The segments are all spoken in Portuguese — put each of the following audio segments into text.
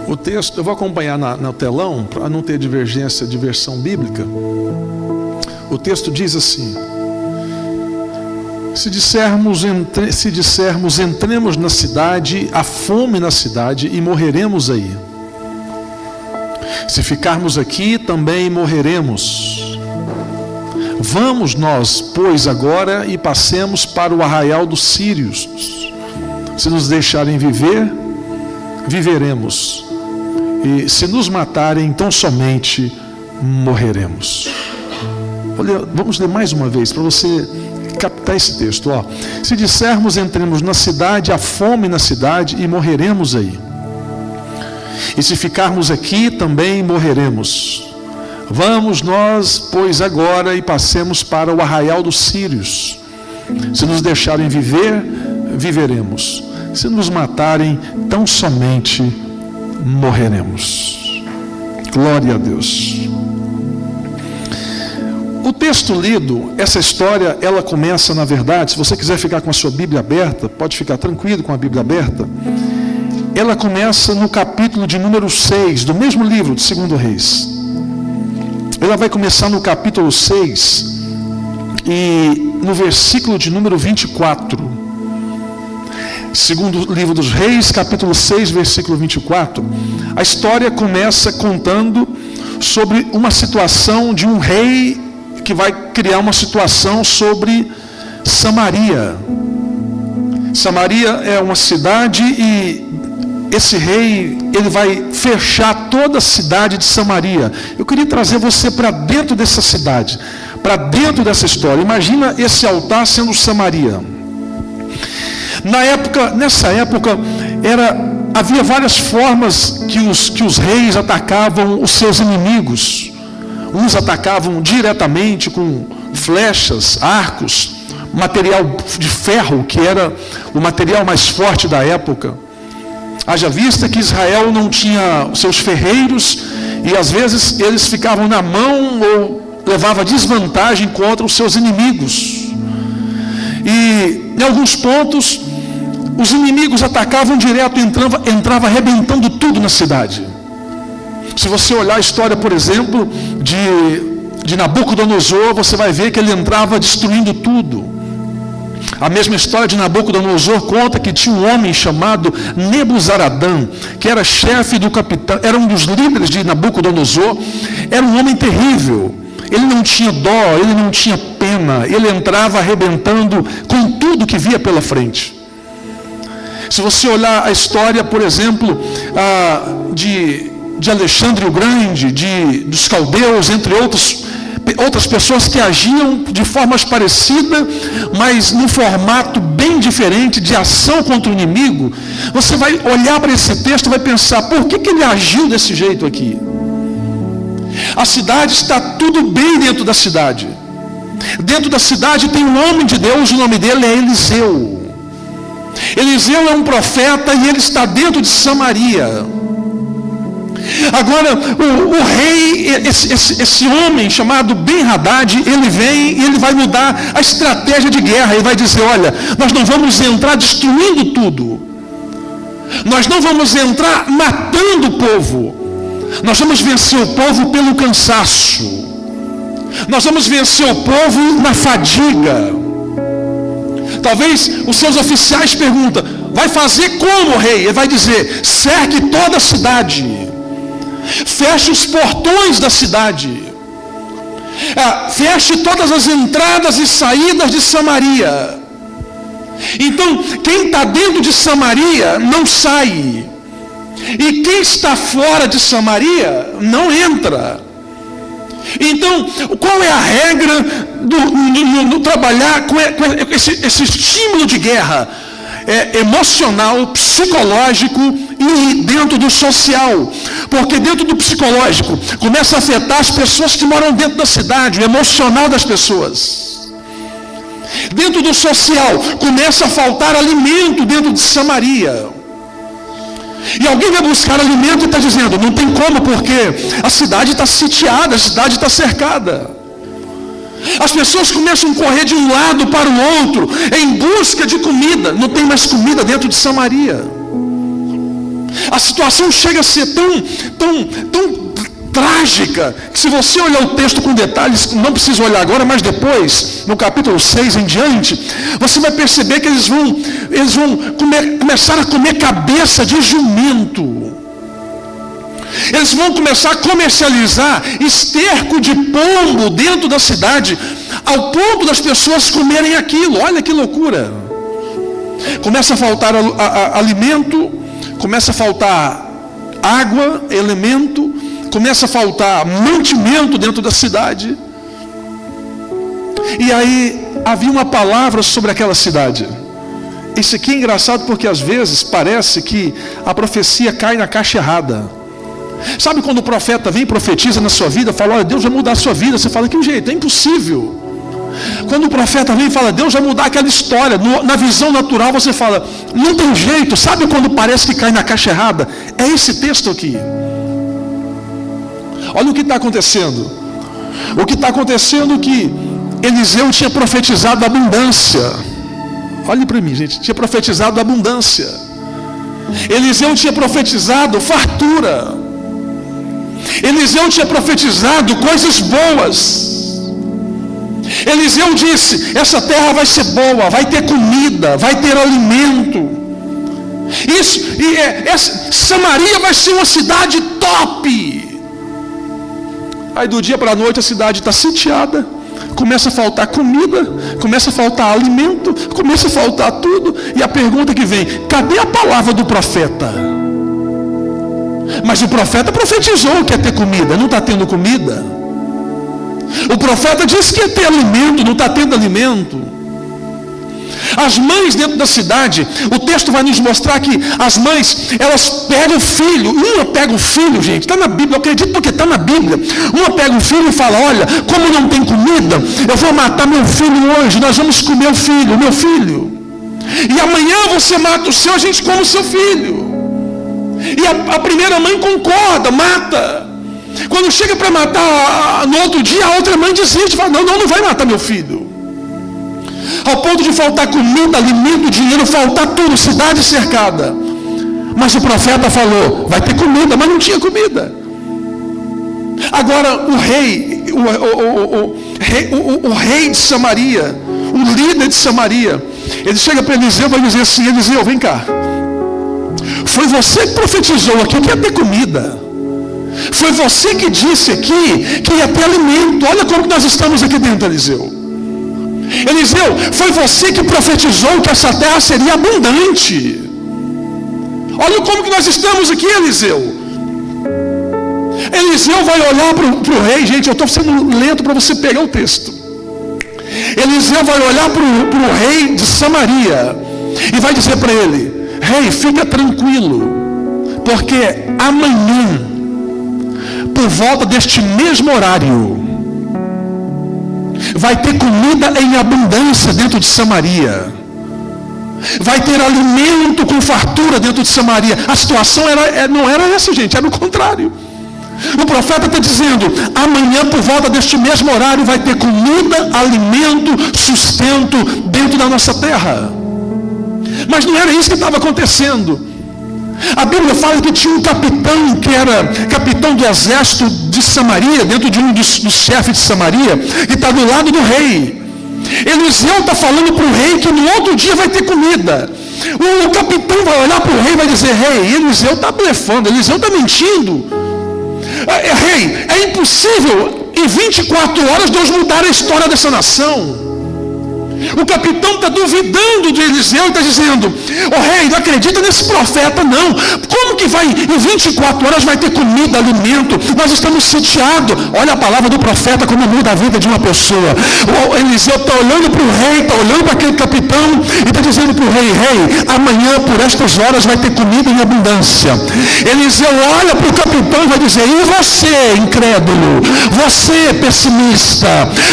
O texto, eu vou acompanhar no telão, para não ter divergência de versão bíblica. O texto diz assim: se dissermos entremos na cidade, há fome na cidade e morreremos aí. Se ficarmos aqui, também morreremos. Vamos nós, pois, agora e passemos para o arraial dos sírios. Se nos deixarem viver, viveremos. E se nos matarem, então somente morreremos. Vamos ler mais uma vez, para você captar esse texto. Se dissermos entremos na cidade, há fome na cidade e morreremos aí. E se ficarmos aqui, também morreremos. Vamos nós, pois, agora e passemos para o arraial dos sírios. Se nos deixarem viver, viveremos. Se nos matarem, tão somente morreremos. Glória a Deus. O texto lido, essa história, ela começa, na verdade, se você quiser ficar com a sua Bíblia aberta, pode ficar tranquilo com a Bíblia aberta. Ela começa no capítulo de número 6, do mesmo livro de 2 Reis. Ela vai começar no capítulo 6 e no versículo de número 24. Segundo livro dos Reis, capítulo 6, versículo 24. A história começa contando sobre uma situação de um rei que vai criar uma situação sobre Samaria. Samaria é uma cidade e esse rei, ele vai fechar toda a cidade de Samaria. Eu queria trazer você para dentro dessa cidade, para dentro dessa história. Imagina esse altar sendo Samaria. Nessa época, havia várias formas que os reis atacavam os seus inimigos. Uns atacavam diretamente com flechas, arcos, material de ferro, que era o material mais forte da época. Haja vista que Israel não tinha seus ferreiros e às vezes eles ficavam na mão ou levavam desvantagem contra os seus inimigos. E em alguns pontos os inimigos atacavam direto, entrava arrebentando tudo na cidade. Se você olhar a história, por exemplo, de Nabucodonosor, você vai ver que ele entrava destruindo tudo. A mesma história de Nabucodonosor conta que tinha um homem chamado Nebuzaradã, que era chefe do capitão, era um dos líderes de Nabucodonosor. Era um homem terrível. Ele não tinha dó, ele não tinha pena, ele entrava arrebentando com tudo que via pela frente. Se você olhar a história, por exemplo, de Alexandre o Grande, dos caldeus, entre outras pessoas que agiam de formas parecidas, mas num formato bem diferente de ação contra o inimigo, você vai olhar para esse texto e vai pensar, por que ele agiu desse jeito aqui? A cidade está tudo bem dentro da cidade. Dentro da cidade tem um homem de Deus, o nome dele é Eliseu. Eliseu é um profeta e ele está dentro de Samaria. Agora, o rei, esse homem chamado Ben-Hadad, ele vem e ele vai mudar a estratégia de guerra. Ele vai dizer, olha, nós não vamos entrar destruindo tudo. Nós não vamos entrar matando o povo. Nós vamos vencer o povo pelo cansaço. Nós vamos vencer o povo na fadiga. Talvez os seus oficiais perguntam, vai fazer como, rei? Ele vai dizer, cerque toda a cidade. Feche os portões da cidade. Feche todas as entradas e saídas de Samaria. Então, quem está dentro de Samaria não sai. E quem está fora de Samaria não entra. Então, qual é a regra do trabalhar com esse estímulo de guerra? Emocional, psicológico e dentro do social. Porque dentro do psicológico começa a afetar as pessoas que moram dentro da cidade, o emocional das pessoas. Dentro do social começa a faltar alimento dentro de Samaria. E alguém vai buscar alimento e está dizendo, não tem como, porque a cidade está sitiada, a cidade está cercada. As pessoas começam a correr de um lado para o outro, em busca de comida. Não tem mais comida dentro de Samaria. A situação chega a ser tão trágica, que se você olhar o texto com detalhes, não precisa olhar agora, mas depois, no capítulo 6 em diante, você vai perceber que eles vão começar a comer cabeça de jumento. Eles vão começar a comercializar esterco de pombo dentro da cidade, ao ponto das pessoas comerem aquilo. Olha que loucura. Começa a faltar alimento, começa a faltar água, elemento, começa a faltar mantimento dentro da cidade. E aí havia uma palavra sobre aquela cidade. Isso aqui é engraçado porque às vezes parece que a profecia cai na caixa errada. Sabe quando o profeta vem e profetiza na sua vida, fala, olha, Deus vai mudar a sua vida, você fala, que jeito? É impossível. Quando o profeta vem e fala, Deus vai mudar aquela história, na visão natural você fala, não tem jeito. Sabe quando parece que cai na caixa errada? É esse texto aqui. Olha o que está acontecendo. O que está acontecendo é que Eliseu tinha profetizado abundância. Olhe para mim, gente, tinha profetizado abundância. Eliseu tinha profetizado fartura. Eliseu tinha profetizado coisas boas. Eliseu disse, essa terra vai ser boa, vai ter comida, vai ter alimento. Samaria vai ser uma cidade top. Aí do dia para a noite a cidade está sitiada, começa a faltar comida, começa a faltar alimento, começa a faltar tudo. E a pergunta que vem, cadê a palavra do profeta? Mas o profeta profetizou que ia ter comida, não está tendo comida. O profeta disse que ia ter alimento, não está tendo alimento. As mães dentro da cidade, o texto vai nos mostrar que as mães, elas pegam o filho. Uma pega o filho, gente, está na Bíblia, eu acredito porque está na Bíblia. Uma pega o filho e fala, olha, como não tem comida, eu vou matar meu filho hoje, nós vamos comer o meu filho. E amanhã você mata o seu, a gente come o seu filho. E a primeira mãe concorda, mata. Quando chega para matar no outro dia, a outra mãe desiste, fala, não vai matar meu filho. Ao ponto de faltar comida, alimento, dinheiro, faltar tudo, cidade cercada. Mas o profeta falou, vai ter comida, mas não tinha comida. Agora o rei de Samaria, o líder de Samaria, ele chega para Eliseu e vai dizer assim, Eliseu, vem cá. Foi você que profetizou aqui que ia ter comida. Foi você que disse aqui que ia ter alimento. Olha como nós estamos aqui dentro, Eliseu. Eliseu, foi você que profetizou que essa terra seria abundante. Olha como que nós estamos aqui, Eliseu. Eliseu vai olhar para o rei, gente, eu estou sendo lento para você pegar o texto. Eliseu vai olhar para o rei de Samaria e vai dizer para ele, rei, fica tranquilo, porque amanhã, por volta deste mesmo horário, vai ter comida em abundância dentro de Samaria. Vai ter alimento com fartura dentro de Samaria. A situação não era essa, gente, era o contrário. O profeta está dizendo, amanhã por volta deste mesmo horário vai ter comida, alimento, sustento dentro da nossa terra. Mas não era isso que estava acontecendo. A Bíblia fala que tinha um capitão, que era capitão do exército de Samaria, dentro de um dos chefes de Samaria, que está do lado do rei. Eliseu está falando para o rei que no outro dia vai ter comida. O capitão vai olhar para o rei e vai dizer, rei, Eliseu está blefando, Eliseu está mentindo. Rei, é impossível em 24 horas Deus mudar a história dessa nação. O capitão está duvidando de Eliseu e está dizendo, rei, não acredita nesse profeta não. Como que vai, em 24 horas vai ter comida, alimento? Nós estamos sitiados. Olha a palavra do profeta como muda a vida de uma pessoa. O Eliseu está olhando para o rei, está olhando para aquele capitão e está dizendo para o rei, amanhã por estas horas vai ter comida em abundância. Eliseu olha para o capitão e vai dizer, e você, incrédulo? Você, pessimista?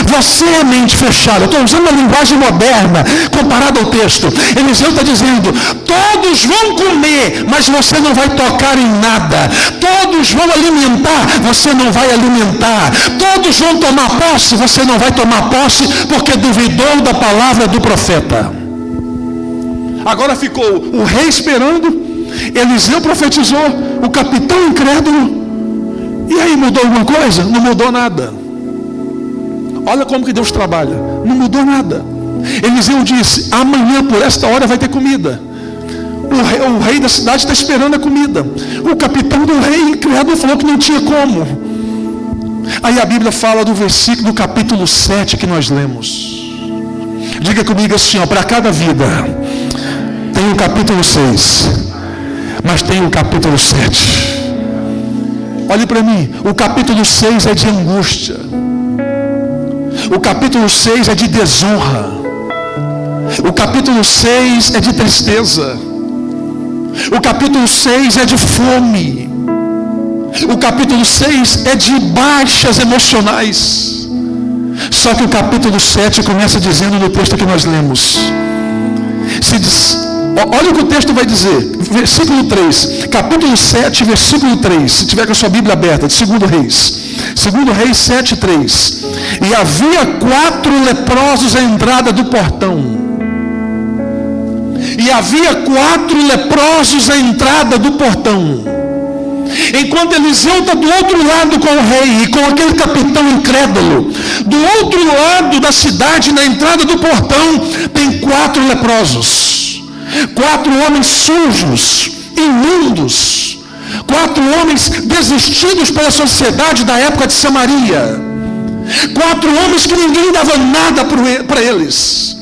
Você, mente fechada? Eu estou usando uma linguagem moderna, comparado ao texto. Eliseu está dizendo, todos vão comer, mas você não vai tocar em nada. Todos vão alimentar, você não vai alimentar. Todos vão tomar posse, você não vai tomar posse, porque duvidou da palavra do profeta. Agora ficou o rei esperando, Eliseu profetizou, o capitão incrédulo. E aí, mudou alguma coisa? Não mudou nada. Olha como que Deus trabalha. Não mudou nada. Eliseu disse, amanhã por esta hora vai ter comida. O rei da cidade está esperando a comida. O capitão do rei incrédulo falou que não tinha como. Aí a Bíblia fala do versículo do capítulo 7 que nós lemos. Diga comigo assim, ó, para cada vida tem o capítulo 6, mas tem o capítulo 7. Olhe para mim, o capítulo 6 é de angústia. O capítulo 6 é de desonra. O capítulo 6 é de tristeza. O capítulo 6 é de fome. O capítulo 6 é de baixas emocionais. Só que o capítulo 7 começa dizendo no texto que nós lemos. Olha o que o texto vai dizer. Versículo 3. Capítulo 7, versículo 3. Se tiver com a sua Bíblia aberta, de 2 Reis. 2 Reis 7, 3. E havia 4 leprosos à entrada do portão. E havia 4 leprosos à entrada do portão. Enquanto Eliseu está do outro lado com o rei e com aquele capitão incrédulo, do outro lado da cidade, na entrada do portão, tem 4 leprosos. 4 homens sujos, imundos. 4 homens desistidos pela sociedade da época de Samaria. 4 homens que ninguém dava nada para eles.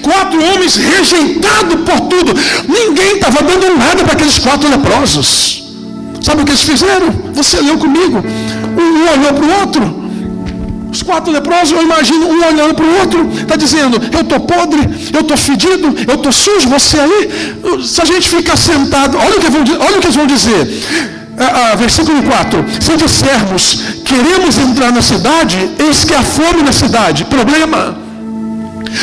4 homens rejeitados por tudo. Ninguém estava dando nada para aqueles 4 leprosos. Sabe o que eles fizeram? Você leu comigo. Um olhou para o outro. Os 4 leprosos, eu imagino um olhando para o outro, está dizendo, eu estou podre, eu estou fedido, eu estou sujo, você aí. Se a gente ficar sentado, olha o que eles vão dizer. Versículo 4. Se dissermos, queremos entrar na cidade, eis que há fome na cidade. Problema.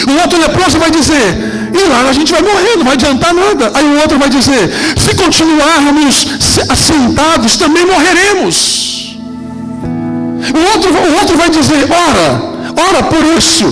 O outro leproso vai dizer, e lá a gente vai morrer, não vai adiantar nada. Aí o outro vai dizer, se continuarmos assentados, também morreremos. O outro vai dizer, ora por isso,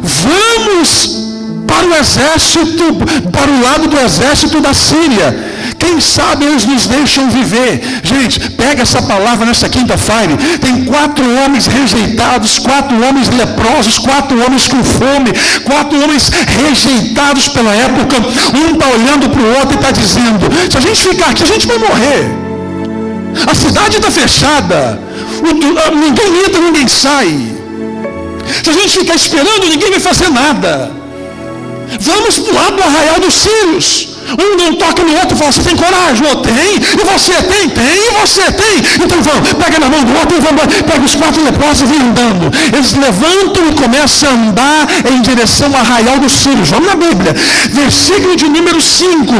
vamos para o exército, para o lado do exército da Síria. Quem sabe eles nos deixam viver. Gente, pega essa palavra nessa quinta-feira. Tem 4 homens rejeitados, 4 homens leprosos, 4 homens com fome, 4 homens rejeitados pela época. Um está olhando para o outro e está dizendo, se a gente ficar aqui, a gente vai morrer. A cidade está fechada. Ninguém entra, ninguém sai. Se a gente ficar esperando, ninguém vai fazer nada. Vamos lá do arraial dos Sírios. Um não toca no outro e fala, você tem coragem? Eu tenho. E você tem? Tem. E você tem? Então vamos, pega na mão do outro e vamos, pega os 4 leprosos e vem andando. Eles levantam e começam a andar em direção ao arraial dos Sírios. Vamos na Bíblia. Versículo de número 5.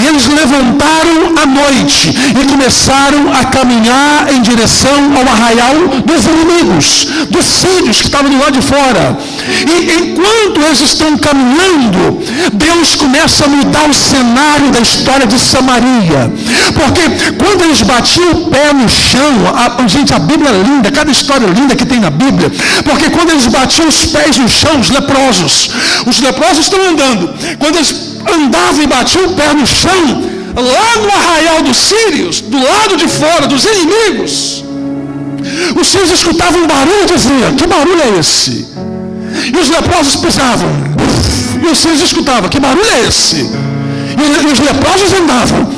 E eles levantaram à noite e começaram a caminhar em direção ao arraial dos inimigos, dos sírios que estavam do lado de fora. E enquanto eles estão caminhando, Deus começa a mudar o cenário da história de Samaria. Porque quando eles batiam o pé no chão, gente, a Bíblia é linda, cada história linda que tem na Bíblia. Porque quando eles batiam os pés no chão, os leprosos estão andando. Quando eles andavam e batiam o pé no chão, lá no arraial dos sírios, do lado de fora, dos inimigos, os sírios escutavam um barulho e diziam, que barulho é esse? E os leprosos pisavam. E os sírios escutavam, que barulho é esse? E os leprosos andavam.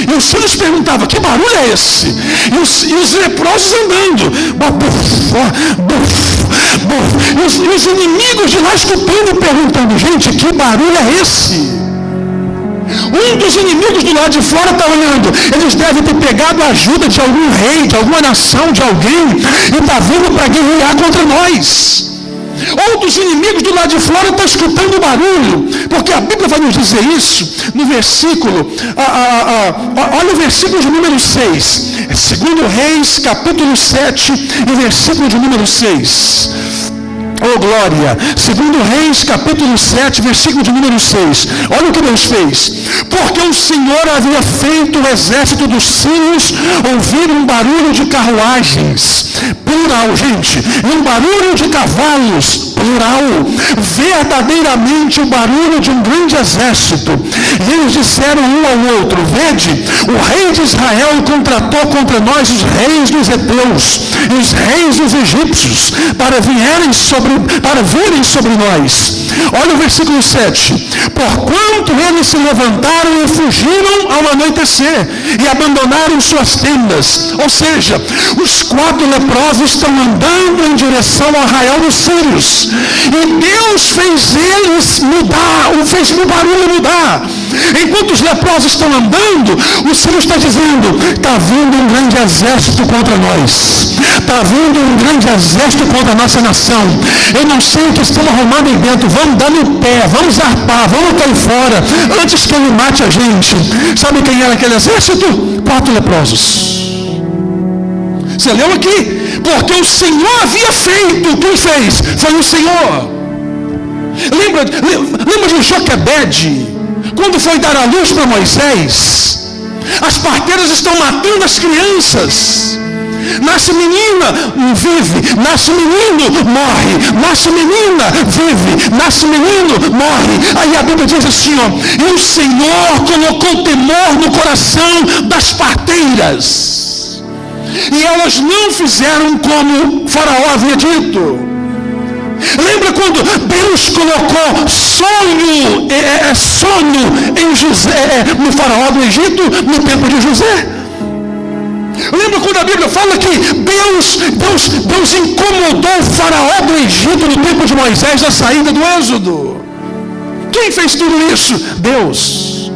E os sírios perguntavam, que barulho é esse? E os leprosos andando. E os inimigos de lá escutando e perguntando, gente, que barulho é esse? Um dos inimigos do lado de fora está olhando. Eles devem ter pegado a ajuda de algum rei, de alguma nação, de alguém, e está vindo para guerrear contra nós. Outros inimigos do lado de fora estão escutando o barulho, porque a Bíblia vai nos dizer isso no versículo, olha o versículo de número 6, 2 Reis, capítulo 7, e versículo de número 6. Oh glória! 2 Reis, capítulo 7, versículo de número 6. Olha o que Deus fez. Porque o Senhor havia feito o exército dos sírios ouvir um barulho de carruagens, plural, gente, e um barulho de cavalos, plural, verdadeiramente o barulho de um grande exército. E eles disseram um ao outro: vede, o rei de Israel contratou contra nós os reis dos heteus e os reis dos egípcios para virem sobre nós. Olha o versículo 7. Porquanto eles se levantaram e fugiram ao anoitecer e abandonaram suas tendas. Ou seja, os 4 leprosos estão andando em direção ao arraial dos sírios. E Deus fez eles mudar, fez o barulho mudar. Enquanto os leprosos estão andando, o Senhor está dizendo: está vindo um grande exército contra nós. Está vindo um grande exército contra a nossa nação. Eu não sei o que estão arrumando aí dentro. Vamos dar no pé, vamos arpar, vamos cair fora, antes que ele mate a gente. Sabe quem era aquele exército? 4 leprosos. Você leu aqui? Porque o Senhor havia feito. Quem fez? Foi o Senhor. Lembra de Joquebede, quando foi dar a luz para Moisés? As parteiras estão matando as crianças. Nasce menina, vive. Nasce menino, morre. Nasce menina, vive. Nasce menino, morre. Aí a Bíblia diz assim, ó: e o Senhor colocou temor no coração das parteiras, e elas não fizeram como Faraó havia dito. Lembra quando Deus colocou sono em José, no Faraó do Egito, no tempo de José? Lembra quando a Bíblia fala que Deus incomodou o Faraó do Egito no tempo de Moisés, na saída do Êxodo? Quem fez tudo isso? Deus.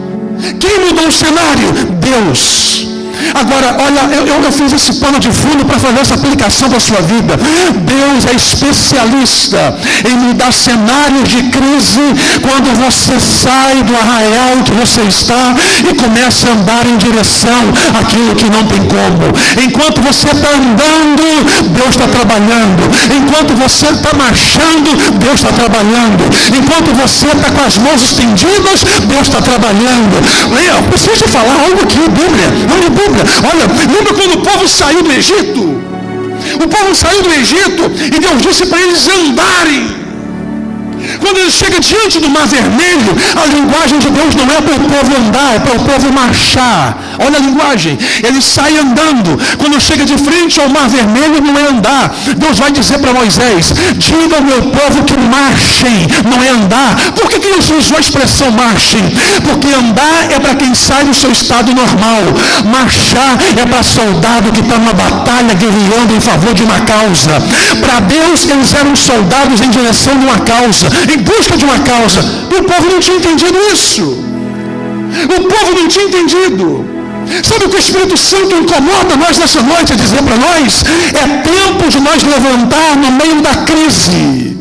Quem mudou o cenário? Deus. Agora, olha, eu fiz esse pano de fundo para fazer essa aplicação para a sua vida. Deus é especialista em mudar cenários de crise quando você sai do arraial que você está e começa a andar em direção àquilo que não tem como. Enquanto você está andando, Deus está trabalhando. Enquanto você está marchando, Deus está trabalhando. Enquanto você está com as mãos estendidas, Deus está trabalhando. Eu preciso falar algo aqui, Bíblia. Olha, Bíblia. Olha, lembra quando o povo saiu do Egito? O povo saiu do Egito e Deus disse para eles andarem. Quando ele chega diante do Mar Vermelho, a linguagem de Deus não é para o povo andar, é para o povo marchar. Olha a linguagem, ele sai andando. Quando chega de frente ao Mar Vermelho, não é andar. Deus vai dizer para Moisés: diga ao meu povo que marchem, não é andar. Por que Deus usou a expressão marchem? Porque andar é para quem sai do seu estado normal. Marchar é para soldado que está numa batalha guerreando em favor de uma causa. Para Deus, eles eram soldados em direção de uma causa, em busca de uma causa. E o povo não tinha entendido isso. O povo não tinha entendido. Sabe o que o Espírito Santo incomoda nós nessa noite a dizer para nós? É tempo de nós levantar no meio da crise.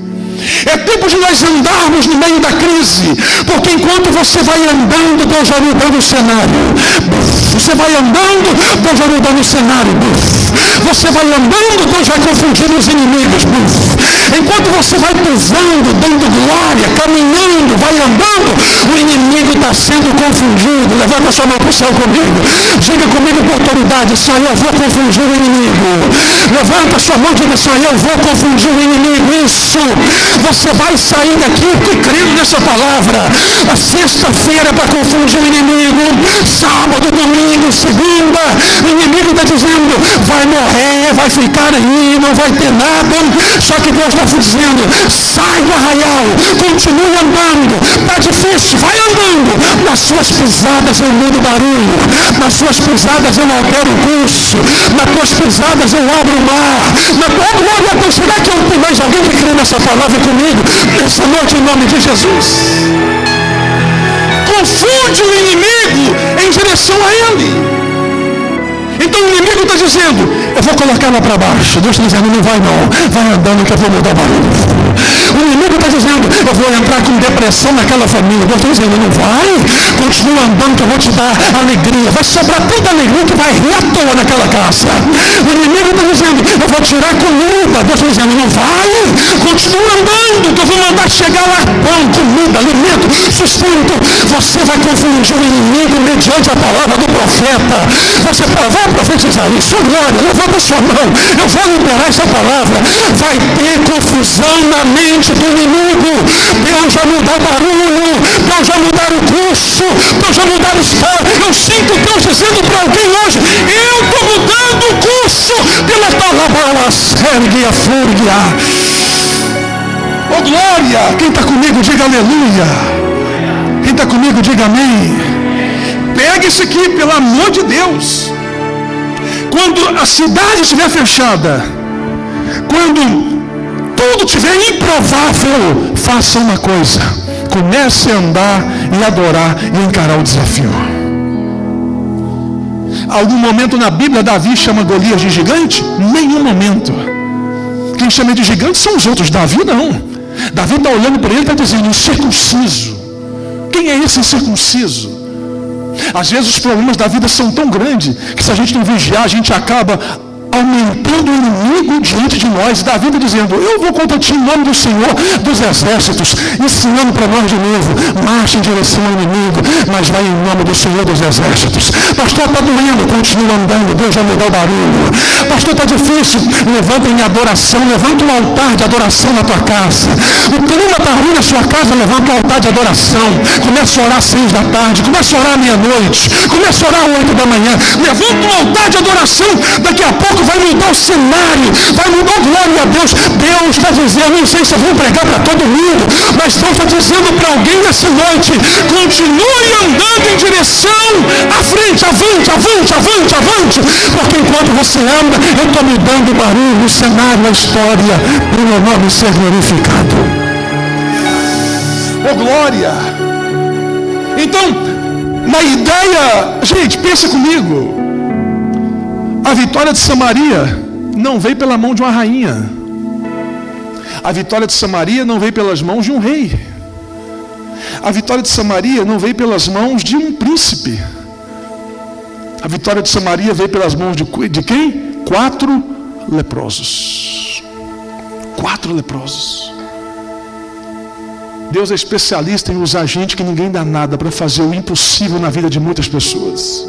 É tempo de nós andarmos no meio da crise. Porque enquanto você vai andando, Deus vai mudando o cenário. Você vai andando, Deus vai mudando o cenário. Você vai andando, Deus vai confundindo os inimigos. Enquanto você vai pisando, dando glória, caminhando, vai andando, o inimigo está sendo confundido. Levanta sua mão para o céu comigo. Diga comigo com autoridade: Senhor, eu vou confundir o inimigo. Levanta sua mão e diga: Senhor, eu vou confundir o inimigo. Isso. Você vai sair daqui crendo nessa palavra. A sexta-feira é para confundir o inimigo. Sábado, domingo, segunda, o inimigo está dizendo: vai morrer, vai ficar aí, não vai ter nada. Só que Deus está dizendo: sai do arraial, continue andando. Está difícil, vai andando. Nas suas pisadas eu mudo barulho. Nas suas pisadas eu altero o curso. Nas suas pisadas eu abro o mar. Glória a Deus. Será que tem mais alguém que crê nessa palavra comigo essa noite, em nome de Jesus? Confunde o inimigo em direção a ele. Então o inimigo está dizendo: eu vou colocar lá para baixo. Deus está dizendo: não vai não, vai andando que eu vou mudar o barulho. O inimigo está dizendo: eu vou entrar com depressão naquela família. Deus está dizendo: não vai, continua andando que eu vou te dar alegria. Vai sobrar tanta alegria que vai rir à toa naquela casa. O inimigo está dizendo: eu vou tirar comida. Deus está dizendo: não vai, continua andando que eu vou mandar chegar lá pão, comida, alimento, sustento. Você vai confundir o inimigo mediante a palavra do profeta. Você vai profetizar a isso. Glória, levanta a sua mão. Eu vou liberar essa palavra. Vai ter confusão na mente do inimigo. Deus vai mudar o barulho. Deus vai mudar o curso. Deus vai mudar os caras. Eu sinto Deus dizendo para alguém hoje: eu estou mudando o curso pela palavra sergue a fúria. Oh glória! Quem está comigo, diga aleluia. Quem está comigo, diga amém. Pega isso aqui, pelo amor de Deus. Quando a cidade estiver fechada, quando tudo estiver improvável, faça uma coisa: comece a andar e adorar e encarar o desafio. Algum momento na Bíblia Davi chama Golias de gigante? Nenhum momento. Quem chama de gigante são os outros, Davi não. Davi está olhando para ele e está dizendo: incircunciso. Quem é esse incircunciso? Às vezes os problemas da vida são tão grandes que se a gente não vigiar, a gente acaba aumentando o inimigo diante de nós. Davi está dizendo: eu vou contra ti em nome do Senhor dos Exércitos, ensinando para nós de novo: marcha em direção ao inimigo, mas vai em nome do Senhor dos Exércitos. Pastor, está doendo, continua andando, Deus vai mudar o barulho. Pastor, está difícil, levanta em adoração, levanta um altar de adoração na tua casa. O clima está ruim na sua casa, levanta um altar de adoração. Começa a orar às 6 da tarde, começa a orar à meia-noite, começa a orar às 8 da manhã. Levanta um altar de adoração. Daqui a pouco vai mudar o cenário, vai mudar, glória a Deus. Deus está dizendo, não sei se eu vou pregar para todo mundo, mas Deus está dizendo para alguém nessa noite: continue andando em direção à frente, avante, avante, avante, avante, porque enquanto você anda, eu estou mudando o barulho, o cenário, a história, para o meu nome ser glorificado. Oh glória! Então, na ideia, gente, pensa comigo. A vitória de Samaria não veio pela mão de uma rainha. A vitória de Samaria não veio pelas mãos de um rei. A vitória de Samaria não veio pelas mãos de um príncipe. A vitória de Samaria veio pelas mãos de quem? 4 leprosos. 4 leprosos. Deus é especialista em usar gente que ninguém dá nada para fazer o impossível na vida de muitas pessoas.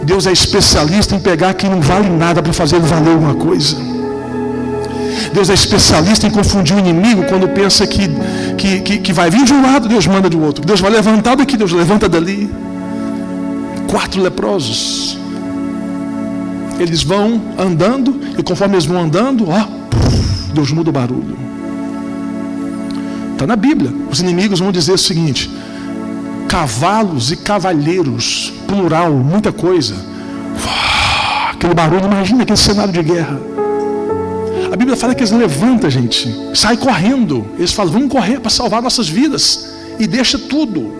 Deus é especialista em pegar quem não vale nada para fazer ele valer alguma coisa. Deus é especialista em confundir o inimigo quando pensa que vai vir de um lado, Deus manda do outro. Deus vai levantar daqui, Deus levanta dali. 4 leprosos. Eles vão andando, e conforme eles vão andando, Deus muda o barulho. Está na Bíblia. Os inimigos vão dizer o seguinte: cavalos e cavalheiros, plural, muita coisa. Aquele barulho, imagina aquele cenário de guerra. A Bíblia fala que eles levantam, gente, saem correndo. Eles falam: vamos correr para salvar nossas vidas. E deixa tudo.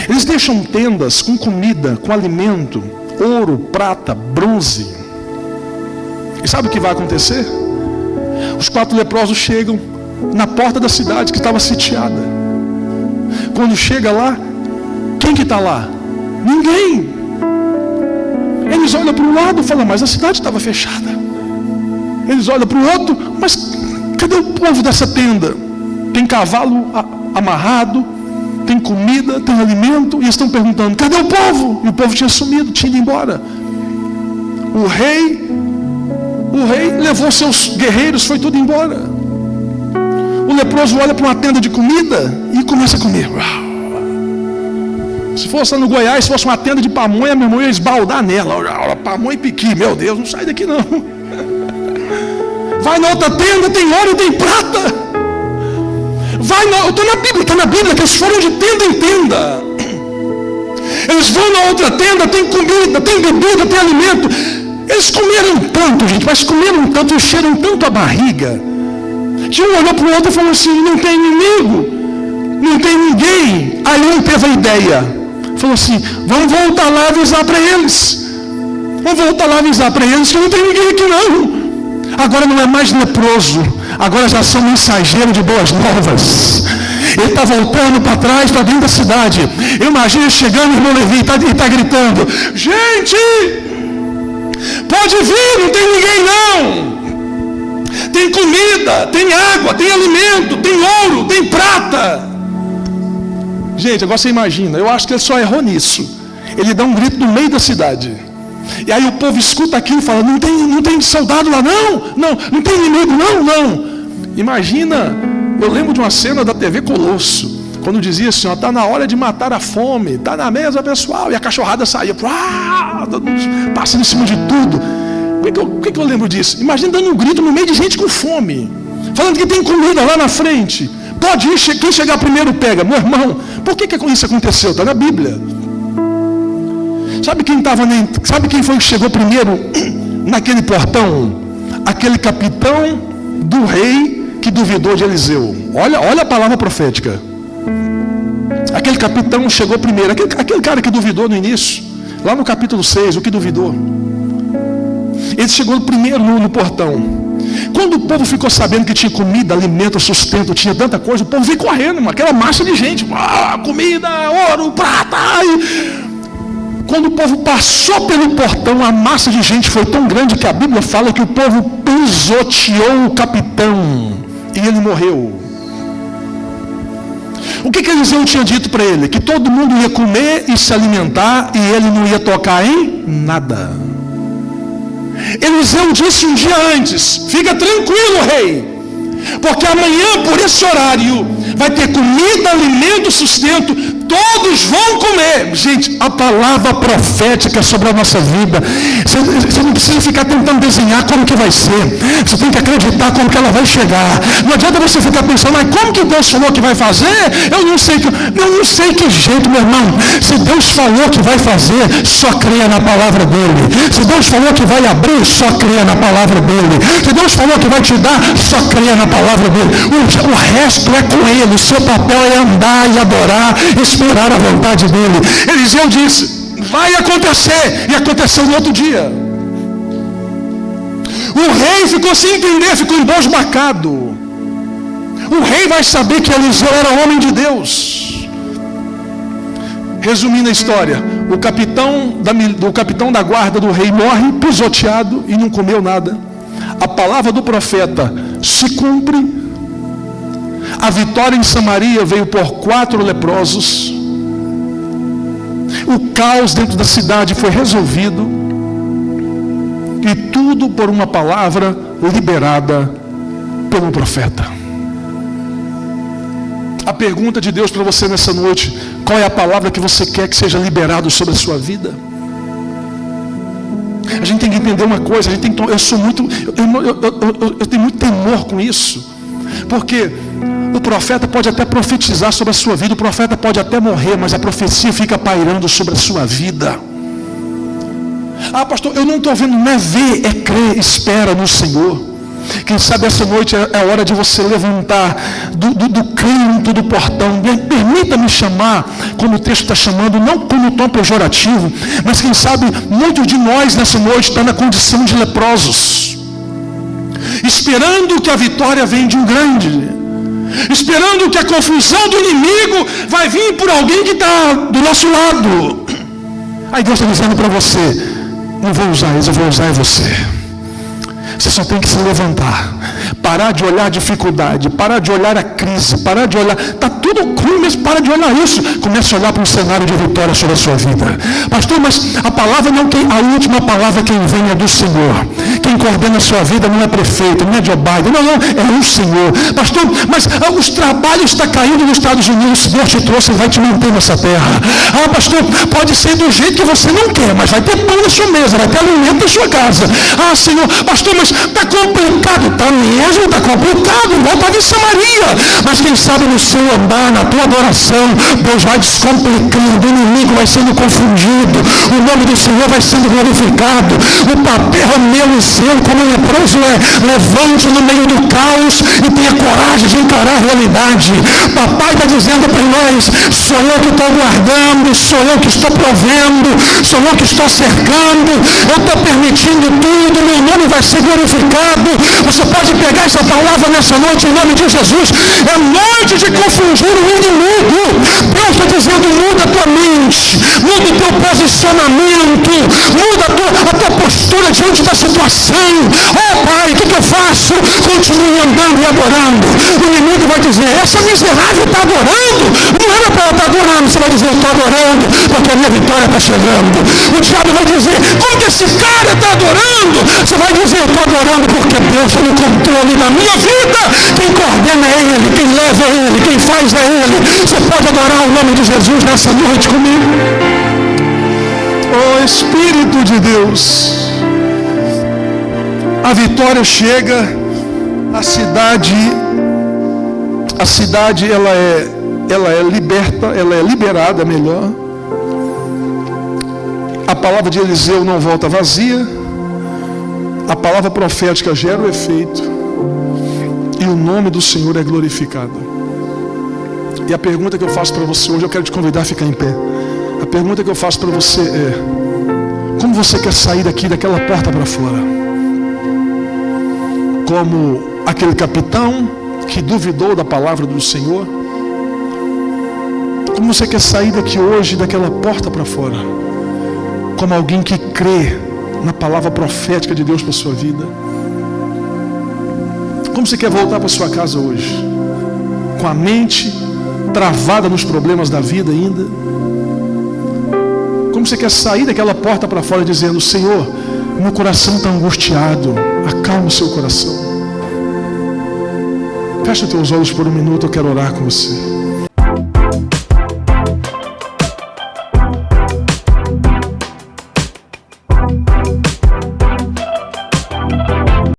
Eles deixam tendas com comida, com alimento, ouro, prata, bronze. E sabe o que vai acontecer? Os 4 leprosos chegam na porta da cidade que estava sitiada. Quando chega lá, quem que está lá? Ninguém. Eles olham para um lado e falam: mas a cidade estava fechada. Eles olham para o outro: mas cadê o povo dessa tenda? Tem cavalo amarrado, tem comida, tem alimento. E estão perguntando: cadê o povo? E o povo tinha sumido, tinha ido embora. O rei levou seus guerreiros, foi tudo embora. O leproso olha para uma tenda de comida e começa a comer. Se fosse lá no Goiás, se fosse uma tenda de pamonha, meu irmão ia esbaldar nela. Pamonha e piqui, meu Deus, não sai daqui não. Vai na outra tenda, tem ouro e tem prata. Eu estou na Bíblia, está na Bíblia que eles foram de tenda em tenda. Eles vão na outra tenda, tem comida, tem bebida, tem alimento. Eles comeram tanto, gente, mas comeram tanto, encheram tanto a barriga, que um olhou para o outro e falou assim: não tem inimigo, não tem ninguém. Aí um teve a ideia, falou assim: vamos voltar lá avisar para eles. Vamos voltar lá avisar para eles que não tem ninguém aqui não. Agora não é mais leproso, agora já são mensageiros de boas novas. Ele está voltando para trás, para dentro da cidade. Eu imagino chegando, o irmão Levi, e está gritando: gente, pode vir, não tem ninguém não. Tem comida, tem água, tem alimento, tem ouro, tem prata. Gente, agora você imagina, eu acho que ele só errou nisso. Ele dá um grito no meio da cidade. E aí o povo escuta aquilo e fala: não tem soldado lá não tem inimigo não. Imagina, eu lembro de uma cena da TV Colosso, quando dizia assim: está na hora de matar a fome, está na mesa pessoal, e a cachorrada saía, todo mundo passando em cima de tudo. Por que eu lembro disso? Imagina dando um grito no meio de gente com fome, falando que tem comida lá na frente. Pode ir, quem chegar primeiro pega. Meu irmão, por que isso aconteceu? Está na Bíblia. Sabe quem foi que chegou primeiro naquele portão? Aquele capitão do rei que duvidou de Eliseu. Olha a palavra profética. Aquele capitão chegou primeiro. Aquele cara que duvidou no início, lá no capítulo 6, o que duvidou. Ele chegou primeiro no portão. Quando o povo ficou sabendo que tinha comida, alimento, sustento, tinha tanta coisa, o povo veio correndo, aquela massa de gente. Comida, ouro, prata. Quando o povo passou pelo portão, a massa de gente foi tão grande que a Bíblia fala que o povo pisoteou o capitão e ele morreu. O que Eliseu tinha dito para ele? Que todo mundo ia comer e se alimentar e ele não ia tocar em nada. Eliseu disse um dia antes: fica tranquilo, rei, porque amanhã por esse horário vai ter comida, alimento, sustento, todos vão comer. Gente, a palavra profética sobre a nossa vida, você não precisa ficar tentando desenhar como que vai ser, você tem que acreditar como que ela vai chegar. Não adianta você ficar pensando: mas como que Deus falou que vai fazer? Eu não sei que jeito, meu irmão. Se Deus falou que vai fazer, só creia na palavra dele. Se Deus falou que vai abrir, só creia na palavra dele. Se Deus falou que vai te dar, só creia na palavra dele. O resto é com ele. O seu papel é andar e adorar, esperar a vontade dele. Eliseu disse: vai acontecer. E aconteceu no outro dia. O rei ficou sem entender, ficou embosbacado. O rei vai saber que Eliseu era homem de Deus. Resumindo a história, o capitão da guarda do rei morre pisoteado e não comeu nada. A palavra do profeta se cumpre. A vitória em Samaria veio por 4 leprosos. O caos dentro da cidade foi resolvido. E tudo por uma palavra liberada pelo profeta. A pergunta de Deus para você nessa noite: qual é a palavra que você quer que seja liberado sobre a sua vida? A gente tem que entender uma coisa. Eu tenho muito temor com isso. Porque o profeta pode até profetizar sobre a sua vida, o profeta pode até morrer, mas a profecia fica pairando sobre a sua vida. Ah, pastor, eu não estou vendo, não é ver, é crer, espera no Senhor. Quem sabe essa noite é hora de você levantar do canto do portão. Permita-me chamar, como o texto está chamando, não como tom pejorativo, mas quem sabe muitos de nós nessa noite estão na condição de leprosos, esperando que a vitória venha de um grande, esperando que a confusão do inimigo vai vir por alguém que está do nosso lado. Aí Deus está dizendo para você: não vou usar eles, eu vou usar você. Você só tem que se levantar, parar de olhar a dificuldade, parar de olhar a crise, parar de olhar, está tudo cru, mas para de olhar isso. Comece a olhar para um cenário de vitória sobre a sua vida. Pastor, mas a palavra não tem, a última palavra quem vem é do Senhor. Quem coordena a sua vida não é prefeito, não é Joe Biden, não, é o Senhor. Pastor, mas os trabalhos estão caindo nos Estados Unidos, se Deus te trouxe, Ele vai te manter nessa terra. Ah, pastor, pode ser do jeito que você não quer, mas vai ter pão na sua mesa, vai ter alimento na sua casa. Ah, Senhor, pastor, mas está complicado, está mesmo, está complicado, igual estava em Samaria. Mas quem sabe no seu andar, na tua adoração, Deus vai descomplicando, o inimigo vai sendo confundido, o nome do Senhor vai sendo glorificado. O papel meu e seu como leproso é: levante no meio do caos e tenha coragem de encarar a realidade. Papai está dizendo para nós: sou eu que estou guardando, sou eu que estou provendo, sou eu que estou cercando, eu estou permitindo tudo, meu nome vai ser glorificado. Você pode pegar essa palavra nessa noite em nome de Jesus. É noite de confundir o inimigo. Deus está dizendo: muda a tua mente, muda o teu posicionamento, muda a tua postura diante da situação. Oh Pai, o que eu faço? Continue andando e adorando. O inimigo vai dizer: essa miserável está adorando. Não era para ela estar adorando. Você vai dizer: eu estou adorando porque a minha vitória está chegando. O diabo vai dizer: como que esse esse cara está adorando. Você vai dizer: eu estou adorando porque Deus está no controle da minha vida. Quem coordena é Ele, quem leva é Ele, quem faz é Ele. Você pode adorar o nome de Jesus nessa noite comigo? Oh Espírito de Deus, a vitória chega, a cidade ela é liberta, ela é liberada, melhor. A palavra de Eliseu não volta vazia, a palavra profética gera o efeito, e o nome do Senhor é glorificado. E a pergunta que eu faço para você hoje, eu quero te convidar a ficar em pé. A pergunta que eu faço para você é: como você quer sair daqui, daquela porta para fora? Como aquele capitão que duvidou da palavra do Senhor? Como você quer sair daqui hoje, daquela porta para fora? Como alguém que crê na palavra profética de Deus para a sua vida? Como você quer voltar para sua casa hoje? Com a mente travada nos problemas da vida ainda? Como você quer sair daquela porta para fora dizendo: Senhor, meu coração está angustiado, acalma o seu coração. Fecha os teus olhos por um minuto, eu quero orar com você.